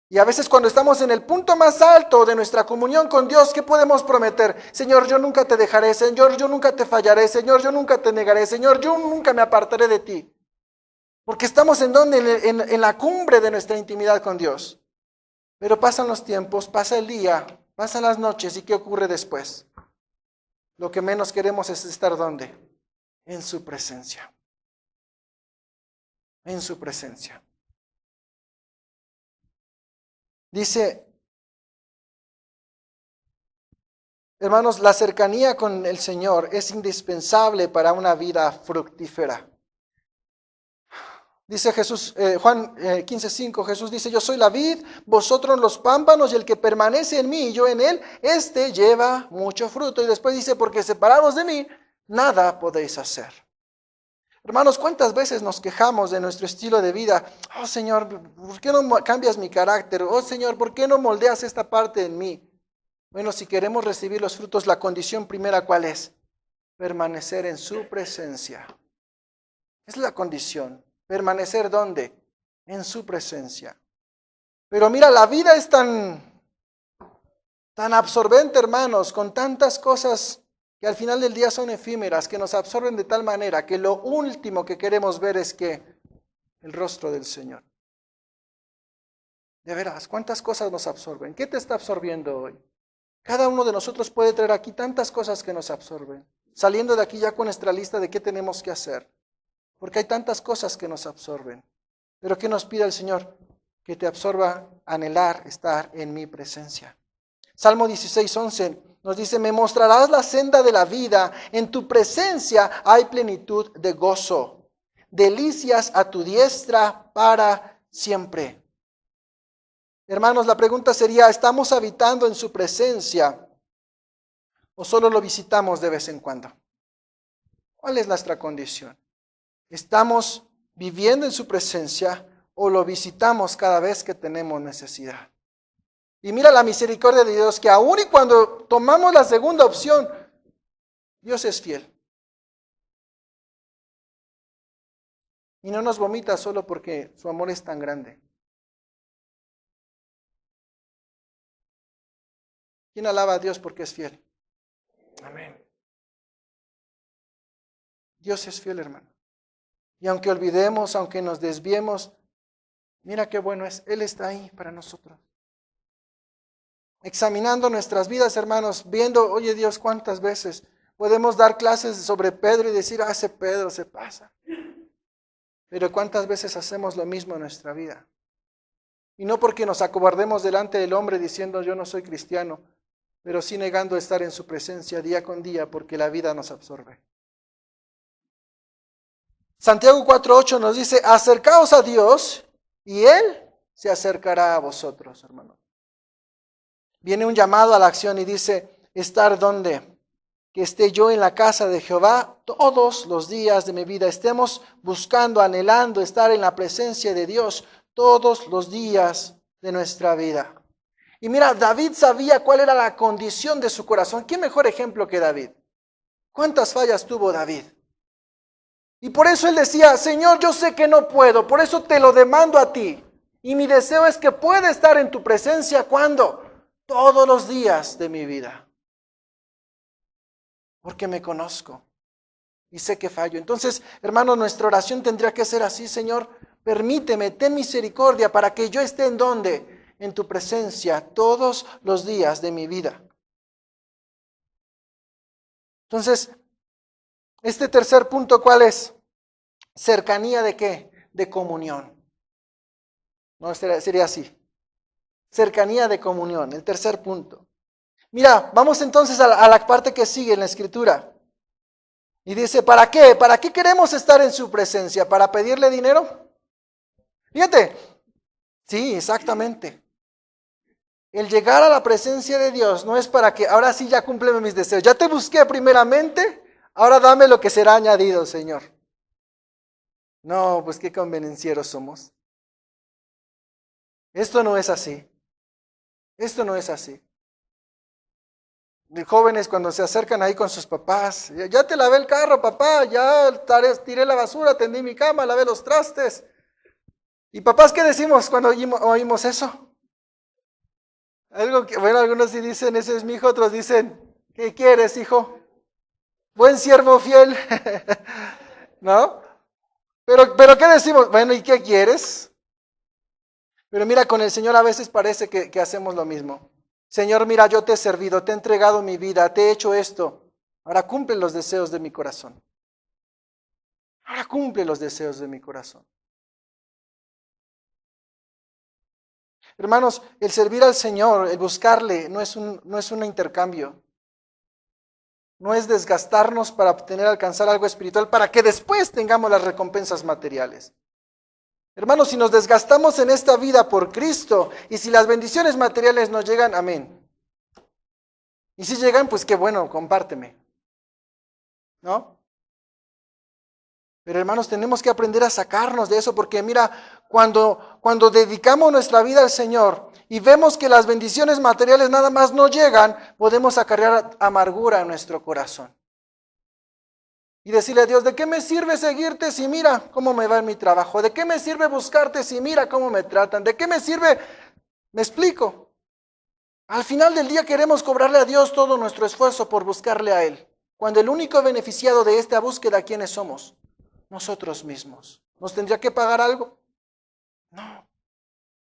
Y a veces cuando estamos en el punto más alto de nuestra comunión con Dios, ¿qué podemos prometer? Señor, yo nunca te dejaré, Señor, yo nunca te fallaré, Señor, yo nunca te negaré, Señor, yo nunca me apartaré de ti. Porque estamos en donde, en la cumbre de nuestra intimidad con Dios. Pero pasan los tiempos, pasa el día, pasan las noches, ¿y qué ocurre después? Lo que menos queremos es estar ¿dónde? En su presencia. En su presencia. Dice, hermanos, la cercanía con el Señor es indispensable para una vida fructífera. Dice Jesús, Juan 15:5, Jesús dice, yo soy la vid, vosotros los pámpanos, y el que permanece en mí y yo en él, este lleva mucho fruto. Y después dice, porque separados de mí, nada podéis hacer. Hermanos, ¿cuántas veces nos quejamos de nuestro estilo de vida? Oh Señor, ¿por qué no cambias mi carácter? Oh Señor, ¿por qué no moldeas esta parte en mí? Bueno, si queremos recibir los frutos, la condición primera, ¿cuál es? Permanecer en su presencia. Es la condición. ¿Permanecer dónde? En su presencia. Pero mira, la vida es tan absorbente, hermanos, con tantas cosas que al final del día son efímeras, que nos absorben de tal manera que lo último que queremos ver es que el rostro del Señor. De veras, ¿cuántas cosas nos absorben? ¿Qué te está absorbiendo hoy? Cada uno de nosotros puede traer aquí tantas cosas que nos absorben. Saliendo de aquí ya con nuestra lista de qué tenemos que hacer. Porque hay tantas cosas que nos absorben. Pero ¿qué nos pide el Señor? Que te absorba anhelar estar en mi presencia. Salmo 16:11 nos dice, me mostrarás la senda de la vida, en tu presencia hay plenitud de gozo, delicias a tu diestra para siempre. Hermanos, la pregunta sería, ¿estamos habitando en su presencia o solo lo visitamos de vez en cuando? ¿Cuál es nuestra condición? ¿Estamos viviendo en su presencia o lo visitamos cada vez que tenemos necesidad? Y mira la misericordia de Dios, que aun y cuando tomamos la segunda opción, Dios es fiel. Y no nos vomita solo porque su amor es tan grande. ¿Quién alaba a Dios porque es fiel? Amén. Dios es fiel, hermano. Y aunque olvidemos, aunque nos desviemos, mira qué bueno es, Él está ahí para nosotros. Examinando nuestras vidas, hermanos, viendo, oye Dios, cuántas veces podemos dar clases sobre Pedro y decir, ese Pedro se pasa. Pero cuántas veces hacemos lo mismo en nuestra vida. Y no porque nos acobardemos delante del hombre diciendo yo no soy cristiano, pero sí negando estar en su presencia día con día porque la vida nos absorbe. Santiago 4:8 nos dice, acercaos a Dios y Él se acercará a vosotros, hermanos. viene un llamado a la acción y dice, ¿estar dónde? Que esté yo en la casa de Jehová todos los días de mi vida. Estemos buscando, anhelando estar en la presencia de Dios todos los días de nuestra vida. Y mira, David sabía cuál era la condición de su corazón. ¿Qué mejor ejemplo que David? ¿Cuántas fallas tuvo David? Y por eso él decía, Señor, yo sé que no puedo, por eso te lo demando a ti. Y mi deseo es que pueda estar en tu presencia, ¿cuándo? Todos los días de mi vida. Porque me conozco y sé que fallo. Entonces, hermanos, nuestra oración tendría que ser así, Señor, permíteme, ten misericordia para que yo esté en donde, en tu presencia todos los días de mi vida. Entonces, este tercer punto, ¿cuál es? Cercanía ¿de qué? De comunión. No, sería así. Cercanía de comunión, el tercer punto. Mira, vamos entonces a la parte que sigue en la Escritura. Y dice, ¿para qué? ¿Para qué queremos estar en su presencia? ¿Para pedirle dinero? Fíjate, sí, exactamente. El llegar a la presencia de Dios no es para que, ahora sí ya cúmpleme mis deseos. Ya te busqué primeramente, ahora dame lo que será añadido, Señor. No, pues qué convenencieros somos. Esto no es así. Esto no es así. De jóvenes cuando se acercan ahí con sus papás, ya te lavé el carro, papá, ya tiré la basura, tendí mi cama, lavé los trastes. ¿Y papás qué decimos cuando oímos eso? Algo que, bueno, algunos sí dicen, ese es mi hijo, otros dicen, ¿qué quieres, hijo? Buen siervo fiel, ¿no? Pero ¿qué decimos? Bueno, ¿y qué quieres? Pero mira, con el Señor a veces parece que hacemos lo mismo. Señor, mira, yo te he servido, te he entregado mi vida, te he hecho esto. Ahora cumple los deseos de mi corazón. Ahora cumple los deseos de mi corazón. Hermanos, el servir al Señor, el buscarle, no es un intercambio. No es desgastarnos para obtener, alcanzar algo espiritual, para que después tengamos las recompensas materiales. Hermanos, si nos desgastamos en esta vida por Cristo, y si las bendiciones materiales nos llegan, amén. Y si llegan, pues qué bueno, compárteme. ¿No? Pero hermanos, tenemos que aprender a sacarnos de eso, porque mira, cuando dedicamos nuestra vida al Señor y vemos que las bendiciones materiales nada más no llegan, podemos acarrear amargura en nuestro corazón. Y decirle a Dios, ¿de qué me sirve seguirte si mira cómo me va en mi trabajo? ¿De qué me sirve buscarte si mira cómo me tratan? ¿De qué me sirve? Me explico. Al final del día queremos cobrarle a Dios todo nuestro esfuerzo por buscarle a Él, cuando el único beneficiado de esta búsqueda, ¿quiénes somos? Nosotros mismos. ¿Nos tendría que pagar algo? No.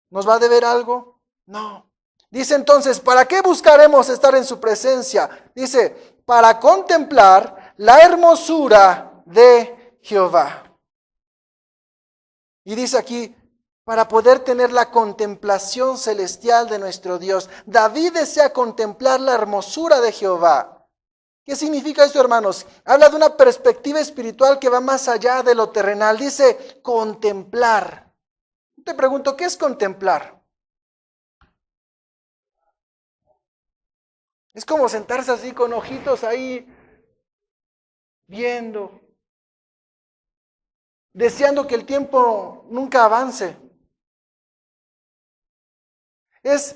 ¿Nos va a deber algo? No. Dice entonces, ¿para qué buscaremos estar en su presencia? Dice, para contemplar la hermosura de Jehová. Y dice aquí, para poder tener la contemplación celestial de nuestro Dios. David desea contemplar la hermosura de Jehová. ¿Qué significa esto, hermanos? Habla de una perspectiva espiritual que va más allá de lo terrenal. Dice contemplar. Te pregunto, ¿qué es contemplar? Es como sentarse así con ojitos ahí, viendo, deseando que el tiempo nunca avance. Es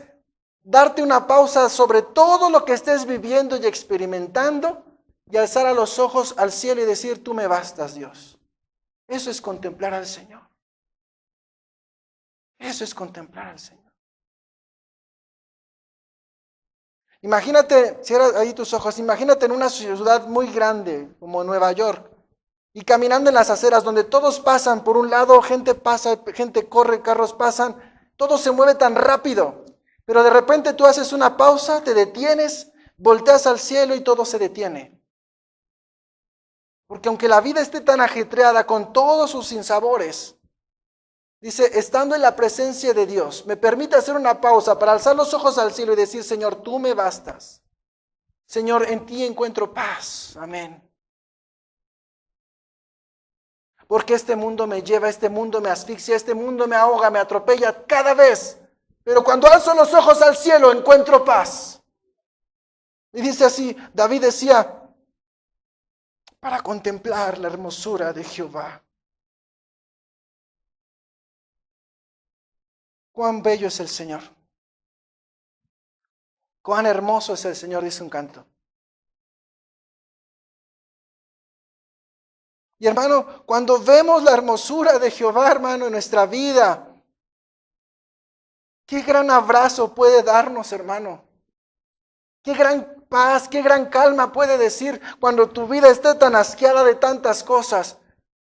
darte una pausa sobre todo lo que estés viviendo y experimentando y alzar a los ojos al cielo y decir, tú me bastas, Dios. Eso es contemplar al Señor. Eso es contemplar al Señor. Imagínate, cierra ahí tus ojos, imagínate en una ciudad muy grande como Nueva York y caminando en las aceras donde todos pasan por un lado, gente pasa, gente corre, carros pasan, todo se mueve tan rápido, pero de repente tú haces una pausa, te detienes, volteas al cielo y todo se detiene. Porque aunque la vida esté tan ajetreada con todos sus sinsabores, dice, estando en la presencia de Dios, me permite hacer una pausa para alzar los ojos al cielo y decir, Señor, tú me bastas. Señor, en ti encuentro paz. Amén. Porque este mundo me lleva, este mundo me asfixia, este mundo me ahoga, me atropella cada vez Pero cuando alzo los ojos al cielo encuentro paz. Y dice así, David decía, para contemplar la hermosura de Jehová. Cuán bello es el Señor. Cuán hermoso es el Señor, dice un canto. Y hermano, cuando vemos la hermosura de Jehová, hermano, en nuestra vida, qué gran abrazo puede darnos, hermano. Qué gran paz, qué gran calma puede decir cuando tu vida esté tan asqueada de tantas cosas.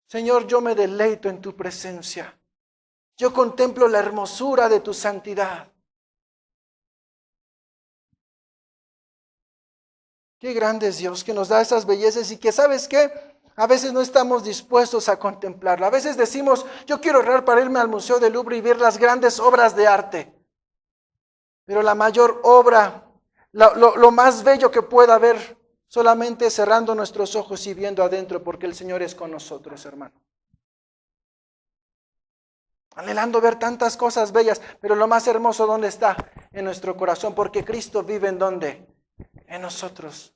Señor, yo me deleito en tu presencia. Yo contemplo la hermosura de tu santidad. Qué grande es Dios que nos da esas bellezas y que, ¿sabes qué? A veces no estamos dispuestos a contemplarla. A veces decimos, yo quiero ahorrar para irme al Museo del Louvre y ver las grandes obras de arte. Pero la mayor obra, lo más bello que pueda haber, solamente cerrando nuestros ojos y viendo adentro, porque el Señor es con nosotros, hermano. Anhelando ver tantas cosas bellas, pero lo más hermoso, ¿dónde está? En nuestro corazón, porque Cristo vive ¿en dónde? En nosotros.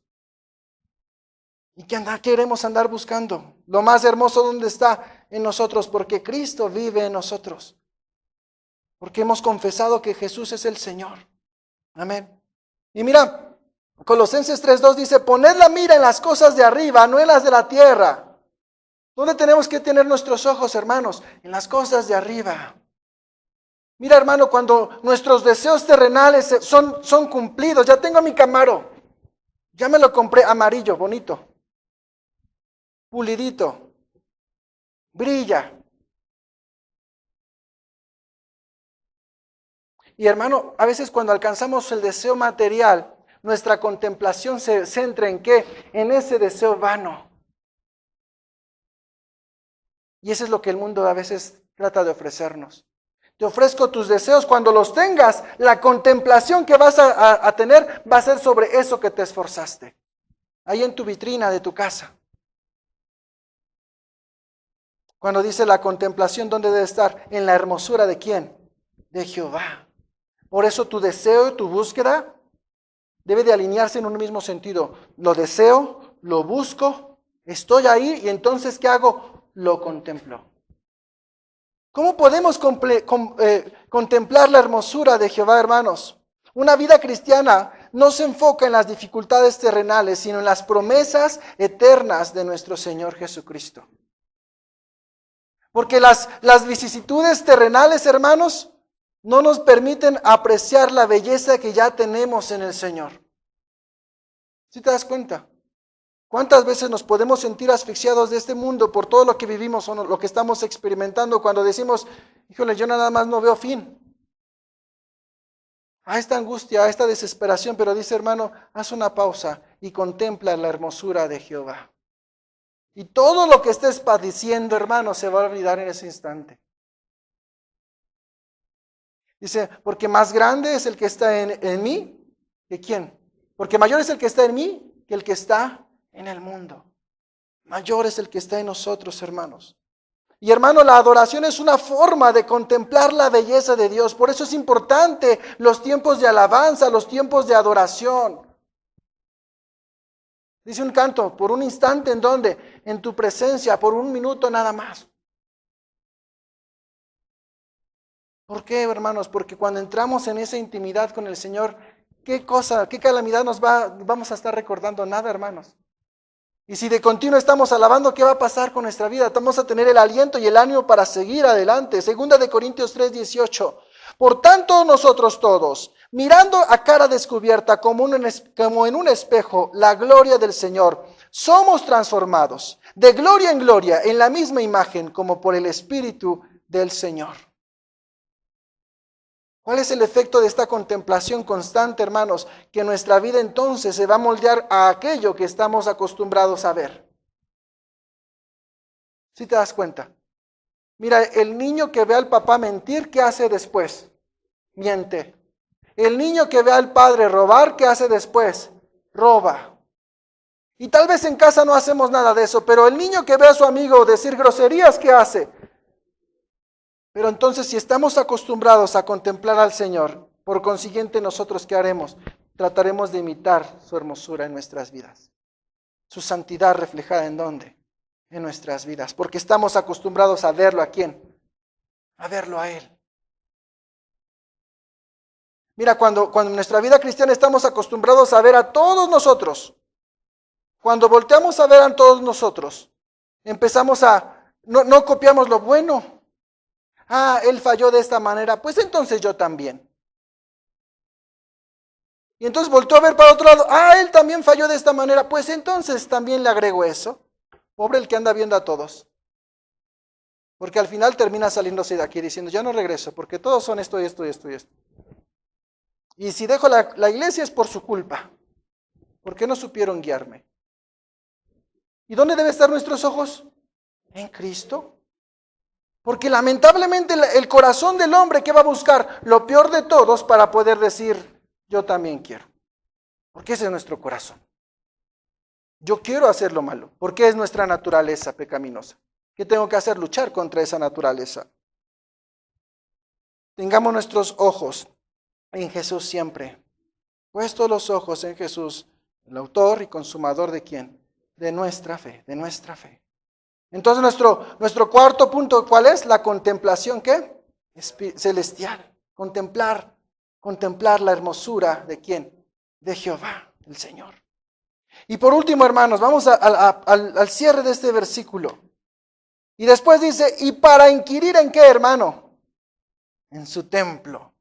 ¿Y qué queremos andar buscando? Lo más hermoso, ¿dónde está? En nosotros, porque Cristo vive en nosotros. Porque hemos confesado que Jesús es el Señor. Amén. Y mira, Colosenses 3:2 dice, poned la mira en las cosas de arriba, no en las de la tierra. ¿Dónde tenemos que tener nuestros ojos, hermanos? En las cosas de arriba. Mira, hermano, cuando nuestros deseos terrenales son cumplidos, ya tengo mi Camaro, ya me lo compré amarillo, bonito, pulidito, brilla. Y hermano, a veces cuando alcanzamos el deseo material, nuestra contemplación se centra ¿en qué? En ese deseo vano. Y eso es lo que el mundo a veces trata de ofrecernos. Te ofrezco tus deseos, cuando los tengas, la contemplación que vas a tener va a ser sobre eso que te esforzaste. Ahí en tu vitrina de tu casa. Cuando dice la contemplación, ¿dónde debe estar? En la hermosura ¿de quién? De Jehová. Por eso tu deseo y tu búsqueda debe de alinearse en un mismo sentido. Lo deseo, lo busco, estoy ahí y entonces ¿qué hago? Lo contemplo. ¿Cómo podemos contemplar la hermosura de Jehová, hermanos? Una vida cristiana no se enfoca en las dificultades terrenales, sino en las promesas eternas de nuestro Señor Jesucristo. Porque las vicisitudes terrenales, hermanos, no nos permiten apreciar la belleza que ya tenemos en el Señor. ¿Sí te das cuenta? ¿Cuántas veces nos podemos sentir asfixiados de este mundo por todo lo que vivimos o lo que estamos experimentando cuando decimos, híjole, yo nada más no veo fin a esta angustia, a esta desesperación? Pero dice, hermano, haz una pausa y contempla la hermosura de Jehová. Y todo lo que estés padeciendo, hermano, se va a olvidar en ese instante. Dice, porque más grande es el que está en mí que quién. Porque mayor es el que está en mí que el que está en el mundo. Mayor es el que está en nosotros, hermanos. Y hermano, la adoración es una forma de contemplar la belleza de Dios. Por eso es importante los tiempos de alabanza, los tiempos de adoración. Dice un canto, por un instante, ¿en dónde? En tu presencia, por un minuto nada más. ¿Por qué, hermanos? Porque cuando entramos en esa intimidad con el Señor, ¿qué calamidad vamos a estar recordando? Nada, hermanos. Y si de continuo estamos alabando, ¿qué va a pasar con nuestra vida? Vamos a tener el aliento y el ánimo para seguir adelante. 2 Corintios 3:18. Por tanto, nosotros todos, mirando a cara descubierta como en un espejo la gloria del Señor, somos transformados de gloria en gloria en la misma imagen como por el Espíritu del Señor. ¿Cuál es el efecto de esta contemplación constante, hermanos? Que nuestra vida entonces se va a moldear a aquello que estamos acostumbrados a ver. ¿Sí te das cuenta? Mira, el niño que ve al papá mentir, ¿qué hace después? Miente. El niño que ve al padre robar, ¿qué hace después? Roba. Y tal vez en casa no hacemos nada de eso, pero el niño que ve a su amigo decir groserías, ¿qué hace? Pero entonces, si estamos acostumbrados a contemplar al Señor, por consiguiente, nosotros, ¿qué haremos? Trataremos de imitar su hermosura en nuestras vidas. Su santidad reflejada ¿en dónde? En nuestras vidas. Porque estamos acostumbrados a verlo ¿a quién? A verlo a Él. Mira, cuando en nuestra vida cristiana estamos acostumbrados a ver a todos nosotros, cuando volteamos a ver a todos nosotros, empezamos no copiamos lo bueno. Ah, él falló de esta manera, pues entonces yo también. Y entonces volteó a ver para otro lado, ah, él también falló de esta manera, pues entonces también le agrego eso. Pobre el que anda viendo a todos. Porque al final termina saliéndose de aquí diciendo, ya no regreso, porque todos son esto y esto y esto y esto. Y si dejo la iglesia es por su culpa. ¿Por qué no supieron guiarme? ¿Y dónde deben estar nuestros ojos? En Cristo. Porque lamentablemente el corazón del hombre que va a buscar lo peor de todos para poder decir, yo también quiero. Porque ese es nuestro corazón. Yo quiero hacer lo malo, porque es nuestra naturaleza pecaminosa. ¿Qué tengo que hacer? Luchar contra esa naturaleza. Tengamos nuestros ojos en Jesús siempre. Puestos los ojos en Jesús, el autor y consumador ¿de quién? De nuestra fe, de nuestra fe. Entonces nuestro cuarto punto, ¿cuál es? La contemplación, ¿qué? Celestial. Contemplar la hermosura ¿de quién? De Jehová, el Señor. Y por último, hermanos, vamos al cierre de este versículo. Y después dice, ¿y para inquirir en qué, hermano? En su templo.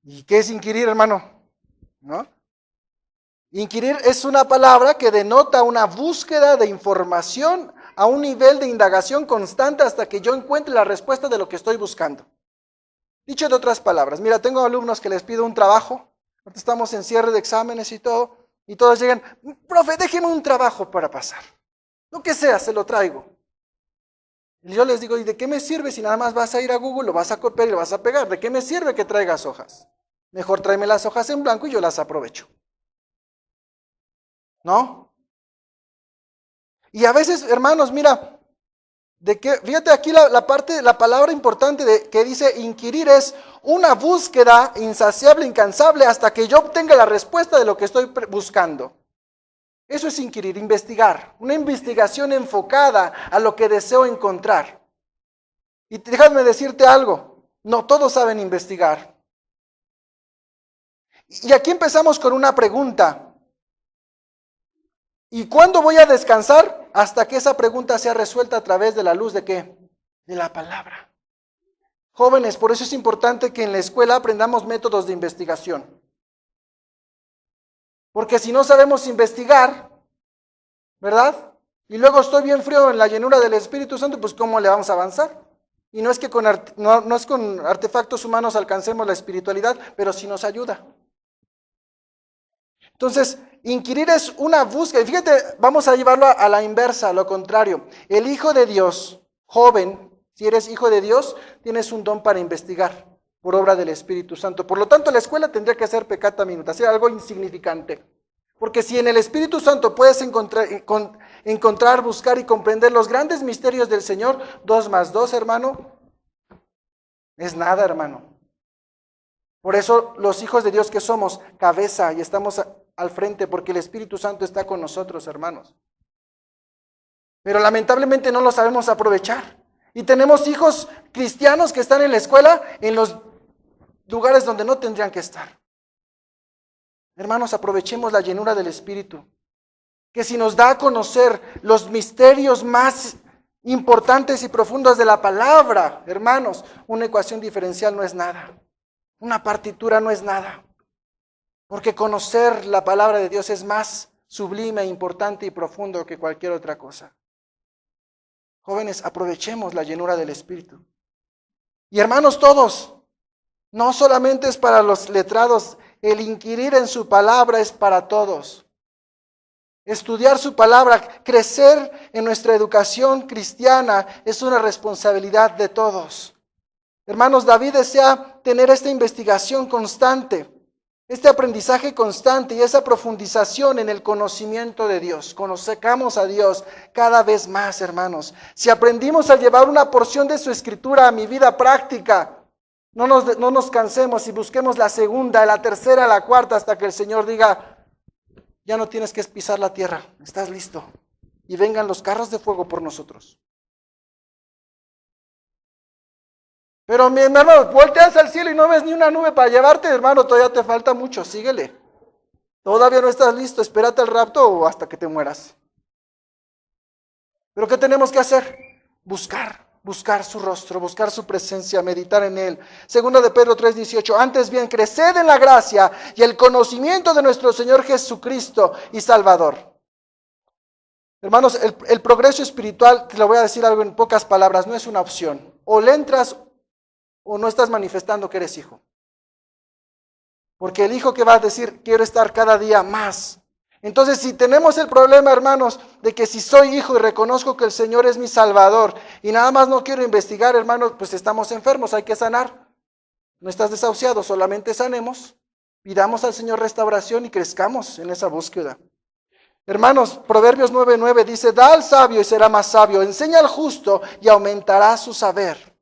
¿Y qué es inquirir, hermano? ¿No? Inquirir es una palabra que denota una búsqueda de información a un nivel de indagación constante hasta que yo encuentre la respuesta de lo que estoy buscando. Dicho de otras palabras, mira, tengo alumnos que les pido un trabajo, ahorita estamos en cierre de exámenes y todos llegan, profe, déjeme un trabajo para pasar. Lo que sea, se lo traigo. Y yo les digo, ¿y de qué me sirve si nada más vas a ir a Google, lo vas a copiar y lo vas a pegar? ¿De qué me sirve que traigas hojas? Mejor tráeme las hojas en blanco y yo las aprovecho. ¿No? Y a veces, hermanos, mira, fíjate aquí la palabra importante que dice inquirir es una búsqueda insaciable, incansable, hasta que yo obtenga la respuesta de lo que estoy buscando. Eso es inquirir, investigar, una investigación enfocada a lo que deseo encontrar. Y déjame decirte algo, no todos saben investigar. Y aquí empezamos con una pregunta. ¿Y cuándo voy a descansar? Hasta que esa pregunta sea resuelta a través de la luz ¿de qué? De la palabra. Jóvenes, por eso es importante que en la escuela aprendamos métodos de investigación. Porque si no sabemos investigar, ¿verdad? Y luego estoy bien frío en la llenura del Espíritu Santo, pues ¿cómo le vamos a avanzar? Y no es que con artefactos humanos alcancemos la espiritualidad, pero sí nos ayuda. Entonces, inquirir es una búsqueda. Y fíjate, vamos a llevarlo a la inversa, a lo contrario. El Hijo de Dios, joven, si eres hijo de Dios, tienes un don para investigar por obra del Espíritu Santo. Por lo tanto, la escuela tendría que ser peccata minuta, ser algo insignificante. Porque si en el Espíritu Santo puedes encontrar, buscar y comprender los grandes misterios del Señor, 2 más 2, hermano, es nada, hermano. Por eso los hijos de Dios que somos cabeza y estamos al frente, porque el Espíritu Santo está con nosotros, hermanos. Pero lamentablemente no lo sabemos aprovechar. Y tenemos hijos cristianos que están en la escuela, en los lugares donde no tendrían que estar. Hermanos, aprovechemos la llenura del Espíritu, que si nos da a conocer los misterios más importantes y profundos de la palabra, hermanos, una ecuación diferencial no es nada. Una partitura no es nada. Porque conocer la palabra de Dios es más sublime, importante y profundo que cualquier otra cosa. Jóvenes, aprovechemos la llenura del Espíritu. Y hermanos todos, no solamente es para los letrados, el inquirir en su palabra es para todos. Estudiar su palabra, crecer en nuestra educación cristiana es una responsabilidad de todos. Hermanos, David desea tener esta investigación constante. Este aprendizaje constante y esa profundización en el conocimiento de Dios. Conozcamos a Dios cada vez más, hermanos. Si aprendimos a llevar una porción de su escritura a mi vida práctica, no nos cansemos y busquemos la segunda, la tercera, la cuarta, hasta que el Señor diga, ya no tienes que pisar la tierra, estás listo. Y vengan los carros de fuego por nosotros. Pero mi hermano, volteas al cielo y no ves ni una nube para llevarte, hermano, todavía te falta mucho, síguele. Todavía no estás listo, espérate el rapto o hasta que te mueras. Pero ¿qué tenemos que hacer? Buscar su rostro, buscar su presencia, meditar en Él. Segunda de Pedro 3:18, antes bien, creced en la gracia y el conocimiento de nuestro Señor Jesucristo y Salvador. Hermanos, el progreso espiritual, te lo voy a decir algo en pocas palabras, no es una opción. O le entras o no estás manifestando que eres hijo. Porque el hijo que va a decir, quiero estar cada día más. Entonces, si tenemos el problema, hermanos, de que si soy hijo y reconozco que el Señor es mi Salvador y nada más no quiero investigar, hermanos, pues estamos enfermos, hay que sanar. No estás desahuciado, solamente sanemos, pidamos al Señor restauración y crezcamos en esa búsqueda. Hermanos, Proverbios 9:9 dice, da al sabio y será más sabio, enseña al justo y aumentará su saber.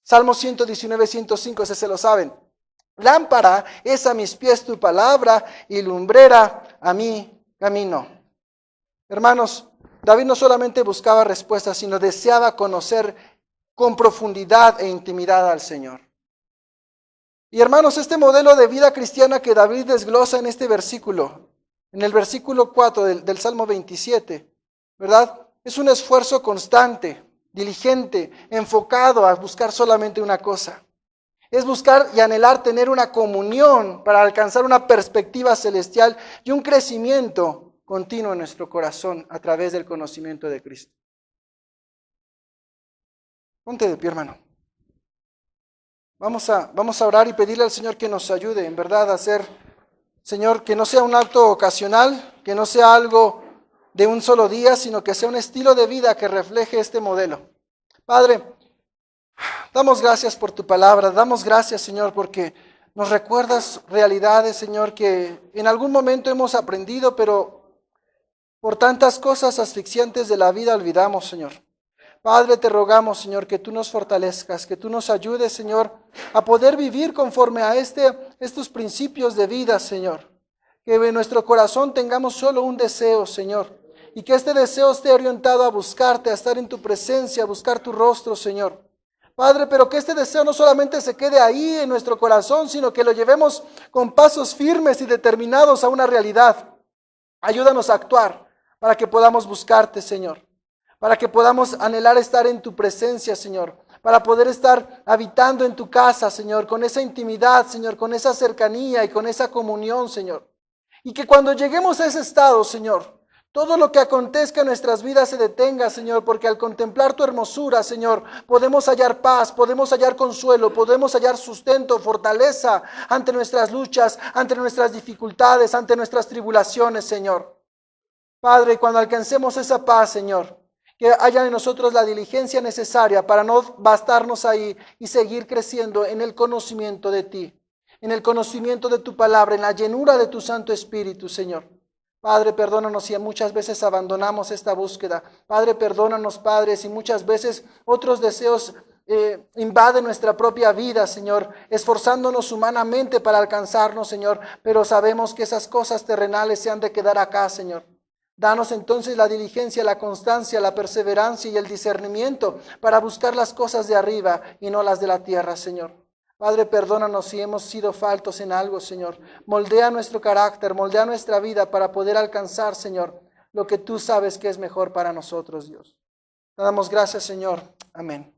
Salmo 119:105, ese se lo saben. Lámpara es a mis pies tu palabra y lumbrera a mi camino. Hermanos, David no solamente buscaba respuestas, sino deseaba conocer con profundidad e intimidad al Señor. Y hermanos, este modelo de vida cristiana que David desglosa en este versículo, en el versículo 4 del Salmo 27, ¿verdad? Es un esfuerzo constante, diligente, enfocado a buscar solamente una cosa. Es buscar y anhelar tener una comunión para alcanzar una perspectiva celestial y un crecimiento continuo en nuestro corazón a través del conocimiento de Cristo. Ponte de pie, hermano. Vamos a orar y pedirle al Señor que nos ayude, en verdad, a hacer, Señor, que no sea un acto ocasional, que no sea algo de un solo día, sino que sea un estilo de vida que refleje este modelo. Padre, damos gracias por tu palabra, damos gracias, Señor, porque nos recuerdas realidades, Señor, que en algún momento hemos aprendido, pero por tantas cosas asfixiantes de la vida olvidamos, Señor. Padre, te rogamos, Señor, que tú nos fortalezcas, que tú nos ayudes, Señor, a poder vivir conforme a estos principios de vida, Señor. Que en nuestro corazón tengamos solo un deseo, Señor, y que este deseo esté orientado a buscarte, a estar en tu presencia, a buscar tu rostro, Señor. Padre, pero que este deseo no solamente se quede ahí en nuestro corazón, sino que lo llevemos con pasos firmes y determinados a una realidad. Ayúdanos a actuar para que podamos buscarte, Señor. Para que podamos anhelar estar en tu presencia, Señor. Para poder estar habitando en tu casa, Señor, con esa intimidad, Señor, con esa cercanía y con esa comunión, Señor. Y que cuando lleguemos a ese estado, Señor, todo lo que acontezca en nuestras vidas se detenga, Señor, porque al contemplar tu hermosura, Señor, podemos hallar paz, podemos hallar consuelo, podemos hallar sustento, fortaleza ante nuestras luchas, ante nuestras dificultades, ante nuestras tribulaciones, Señor. Padre, cuando alcancemos esa paz, Señor, que haya en nosotros la diligencia necesaria para no bastarnos ahí y seguir creciendo en el conocimiento de ti, en el conocimiento de tu palabra, en la llenura de tu Santo Espíritu, Señor. Padre, perdónanos si muchas veces abandonamos esta búsqueda. Padre, perdónanos, Padre, si muchas veces otros deseos invaden nuestra propia vida, Señor, esforzándonos humanamente para alcanzarnos, Señor, pero sabemos que esas cosas terrenales se han de quedar acá, Señor. Danos entonces la diligencia, la constancia, la perseverancia y el discernimiento para buscar las cosas de arriba y no las de la tierra, Señor. Padre, perdónanos si hemos sido faltos en algo, Señor. Moldea nuestro carácter, moldea nuestra vida para poder alcanzar, Señor, lo que tú sabes que es mejor para nosotros, Dios. Te damos gracias, Señor. Amén.